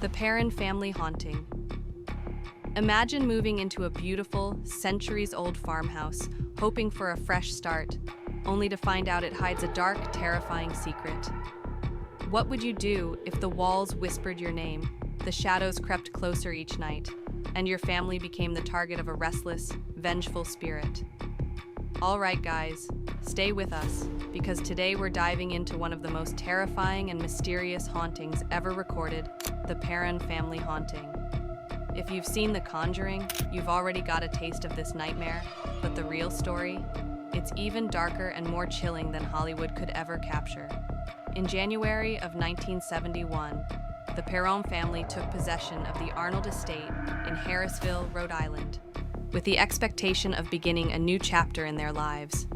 The Perron Family Haunting. Imagine moving into a beautiful, centuries-old farmhouse, hoping for a fresh start, only to find out it hides a dark, terrifying secret. What would you do if the walls whispered your name, the shadows crept closer each night, and your family became the target of a restless, vengeful spirit? All right, guys, stay with us, because today we're diving into one of the most terrifying and mysterious hauntings ever recorded, the Perron Family Haunting. If you've seen The Conjuring, you've already got a taste of this nightmare, but the real story? It's even darker and more chilling than Hollywood could ever capture. In January of 1971, the Perron family took possession of the Arnold estate in Harrisville, Rhode Island, with the expectation of beginning a new chapter in their lives.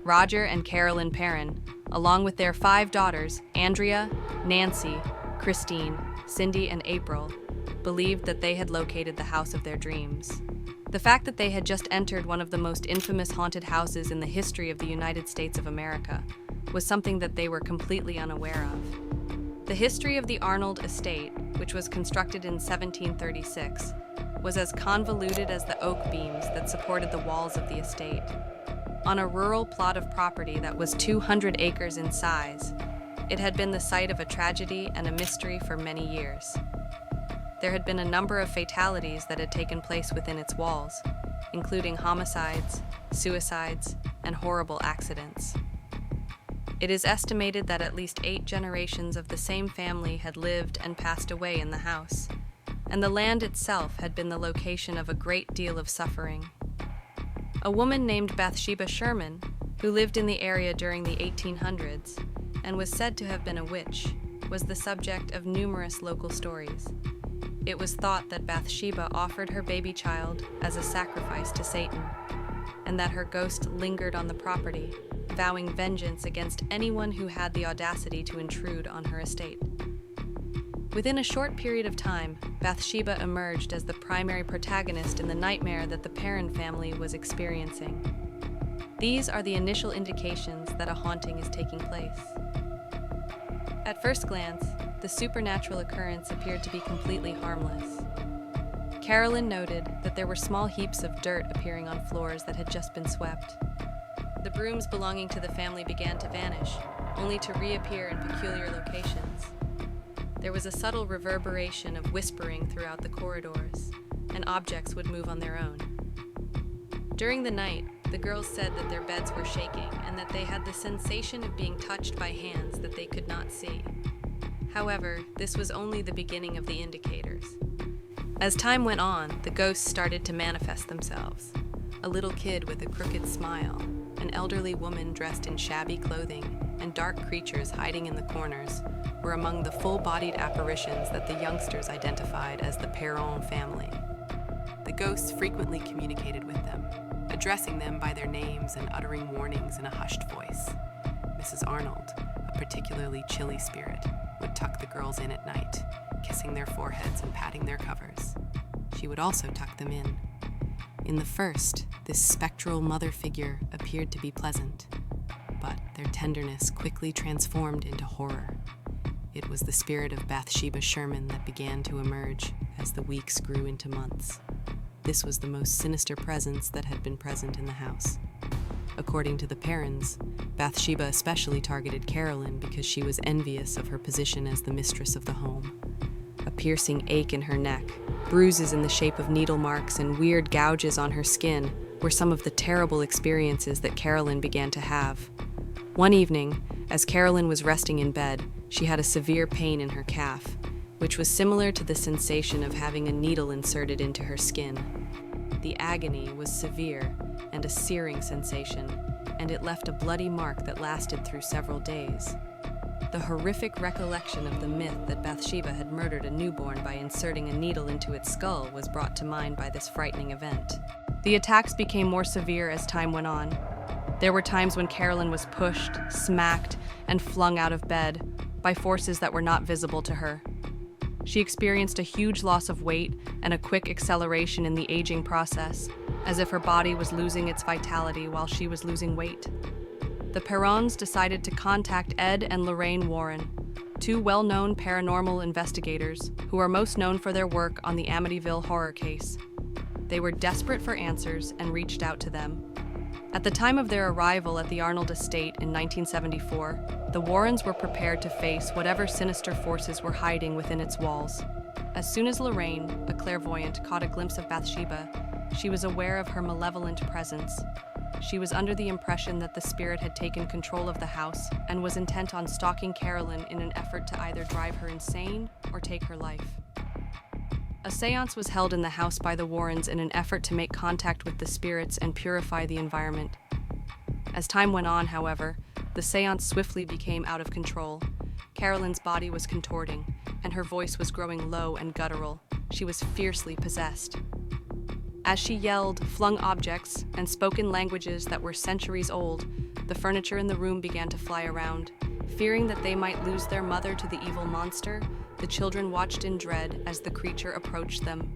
Roger and Carolyn Perron, along with their 5 daughters, Andrea, Nancy, Christine, Cindy, and April, believed that they had located the house of their dreams. The fact that they had just entered one of the most infamous haunted houses in the history of the United States of America was something that they were completely unaware of. The history of the Arnold estate, which was constructed in 1736, was as convoluted as the oak beams that supported the walls of the estate. On a rural plot of property that was 200 acres in size, it had been the site of a tragedy and a mystery for many years. There had been a number of fatalities that had taken place within its walls, including homicides, suicides, and horrible accidents. It is estimated that at least 8 generations of the same family had lived and passed away in the house, and the land itself had been the location of a great deal of suffering. A woman named Bathsheba Sherman, who lived in the area during the 1800s and was said to have been a witch, was the subject of numerous local stories. It was thought that Bathsheba offered her baby child as a sacrifice to Satan, and that her ghost lingered on the property, vowing vengeance against anyone who had the audacity to intrude on her estate. Within a short period of time, Bathsheba emerged as the primary protagonist in the nightmare that the Perron family was experiencing. These are the initial indications that a haunting is taking place. At first glance, the supernatural occurrence appeared to be completely harmless. Carolyn noted that there were small heaps of dirt appearing on floors that had just been swept. The brooms belonging to the family began to vanish, only to reappear in peculiar locations. There was a subtle reverberation of whispering throughout the corridors, and objects would move on their own. During the night, the girls said that their beds were shaking and that they had the sensation of being touched by hands that they could not see. However, this was only the beginning of the indicators. As time went on, the ghosts started to manifest themselves. A little kid with a crooked smile, an elderly woman dressed in shabby clothing, and dark creatures hiding in the corners were among the full-bodied apparitions that the youngsters identified as the Perron family. The ghosts frequently communicated with them, addressing them by their names and uttering warnings in a hushed voice. Mrs. Arnold, a particularly chilly spirit, would tuck the girls in at night, kissing their foreheads and patting their covers. She would also tuck them in. In the first, this spectral mother figure appeared to be pleasant, but their tenderness quickly transformed into horror. It was the spirit of Bathsheba Sherman that began to emerge as the weeks grew into months. This was the most sinister presence that had been present in the house. According to the Perrons, Bathsheba especially targeted Carolyn because she was envious of her position as the mistress of the home. A piercing ache in her neck, bruises in the shape of needle marks, and weird gouges on her skin were some of the terrible experiences that Carolyn began to have. One evening, as Carolyn was resting in bed, she had a severe pain in her calf, which was similar to the sensation of having a needle inserted into her skin. The agony was severe and a searing sensation, and it left a bloody mark that lasted through several days. The horrific recollection of the myth that Bathsheba had murdered a newborn by inserting a needle into its skull was brought to mind by this frightening event. The attacks became more severe as time went on. There were times when Carolyn was pushed, smacked, and flung out of bed by forces that were not visible to her. She experienced a huge loss of weight and a quick acceleration in the aging process, as if her body was losing its vitality while she was losing weight. The Perrons decided to contact Ed and Lorraine Warren, two well-known paranormal investigators who are most known for their work on the Amityville horror case. They were desperate for answers and reached out to them. At the time of their arrival at the Arnold estate in 1974, the Warrens were prepared to face whatever sinister forces were hiding within its walls. As soon as Lorraine, a clairvoyant, caught a glimpse of Bathsheba, she was aware of her malevolent presence. She was under the impression that the spirit had taken control of the house and was intent on stalking Carolyn in an effort to either drive her insane or take her life. A séance was held in the house by the Warrens in an effort to make contact with the spirits and purify the environment. As time went on, however, the séance swiftly became out of control. Carolyn's body was contorting, and her voice was growing low and guttural. She was fiercely possessed. As she yelled, flung objects, and spoke in languages that were centuries old, the furniture in the room began to fly around. Fearing that they might lose their mother to the evil monster, the children watched in dread as the creature approached them.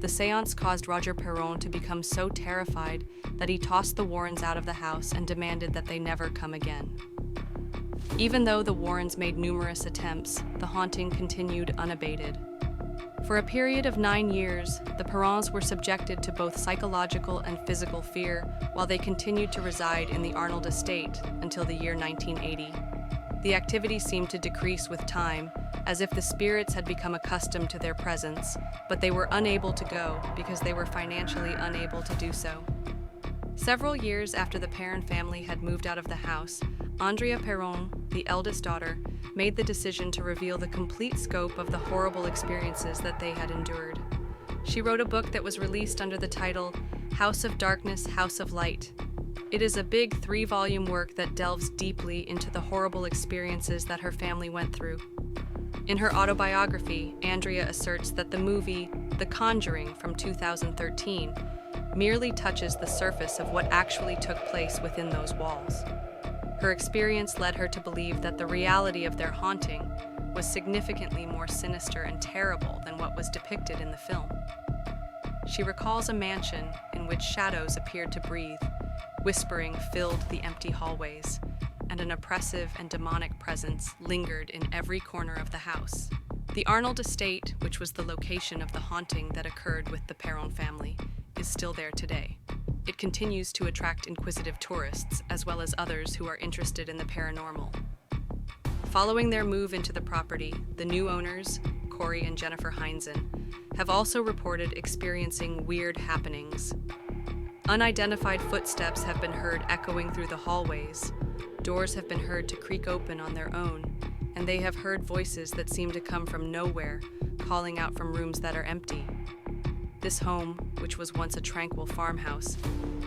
The séance caused Roger Perron to become so terrified that he tossed the Warrens out of the house and demanded that they never come again. Even though the Warrens made numerous attempts, the haunting continued unabated. For a period of 9 years, the Perrons were subjected to both psychological and physical fear while they continued to reside in the Arnold estate until the year 1980. The activity seemed to decrease with time, as if the spirits had become accustomed to their presence, but they were unable to go because they were financially unable to do so. Several years after the Perron family had moved out of the house, Andrea Perron, the eldest daughter, made the decision to reveal the complete scope of the horrible experiences that they had endured. She wrote a book that was released under the title House of Darkness, House of Light. It is a big 3-volume work that delves deeply into the horrible experiences that her family went through. In her autobiography, Andrea asserts that the movie The Conjuring from 2013 merely touches the surface of what actually took place within those walls. Her experience led her to believe that the reality of their haunting was significantly more sinister and terrible than what was depicted in the film. She recalls a mansion in which shadows appeared to breathe, whispering filled the empty hallways, and an oppressive and demonic presence lingered in every corner of the house. The Arnold estate, which was the location of the haunting that occurred with the Perron family, is still there today. It continues to attract inquisitive tourists, as well as others who are interested in the paranormal. Following their move into the property, the new owners, Corey and Jennifer Heinzen, have also reported experiencing weird happenings. Unidentified footsteps have been heard echoing through the hallways. Doors have been heard to creak open on their own, and they have heard voices that seem to come from nowhere, calling out from rooms that are empty. This home, which was once a tranquil farmhouse,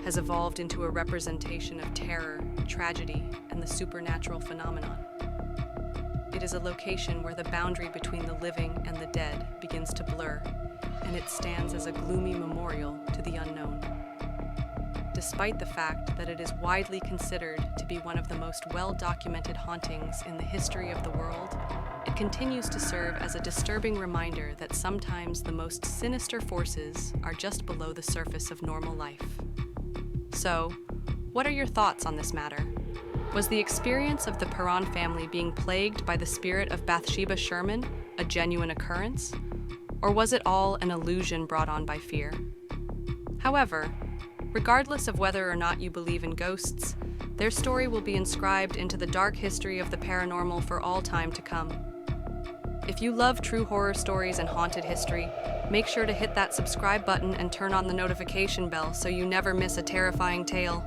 has evolved into a representation of terror, tragedy, and the supernatural phenomenon. It is a location where the boundary between the living and the dead begins to blur, and it stands as a gloomy memorial to the unknown. Despite the fact that it is widely considered to be one of the most well-documented hauntings in the history of the world, it continues to serve as a disturbing reminder that sometimes the most sinister forces are just below the surface of normal life. So, what are your thoughts on this matter? Was the experience of the Perron family being plagued by the spirit of Bathsheba Sherman a genuine occurrence? Or was it all an illusion brought on by fear? However, regardless of whether or not you believe in ghosts, their story will be inscribed into the dark history of the paranormal for all time to come. If you love true horror stories and haunted history, make sure to hit that subscribe button and turn on the notification bell so you never miss a terrifying tale.